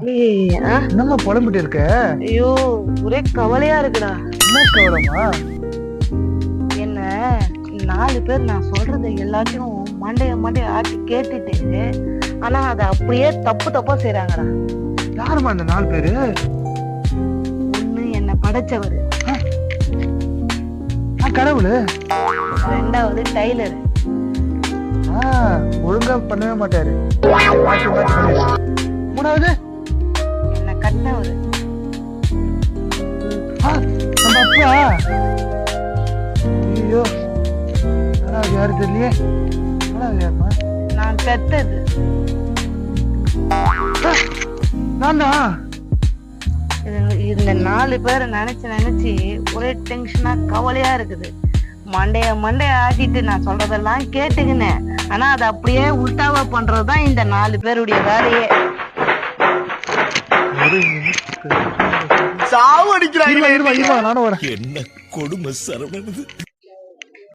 என்னம்மா புலம்பிட்டு இருக்க? ஐயோ ஒரே கவலையா இருக்குடா. என்ன கவலைமா? என்ன 4 பேர் நான் சொல்றதை எல்லாத்தையும் மண்டைய ஆட்டி கேட்டுட்டு, ஆனா அதை அப்படியே தப்பா செய்யறாங்கடா. யாருமா அந்த 4 பேரு? ஒண்ணு என்ன படைச்சவரு, கடவுளு. 2வது டைலர், ஒழுங்கா பண்ணவே மாட்டாரு, மாத்தி மாத்தி பண்ணிடுவாரு. 3வது என்ன கட்டினவரு, நம்ம அப்பா. ஐயோ, யாரு தெரியலையே. யாருமா? நான் பெத்தது. நான்தா. இந்த 4 பேரை நினைச்சு ஒரே டென்ஷனா கவலையா இருக்குது. மண்டைய ஆட்டிட்டு நான் சொல்றதெல்லாம் கேட்டுக்கினேன், ஆனா அது அப்படியே உல்டாவா பண்றதுதான் இந்த 4 பேருடைய வேலையே. சாவு அடிக்கிறாங்க. நானும் வரேன். என்ன கொடுமை சரவணன்.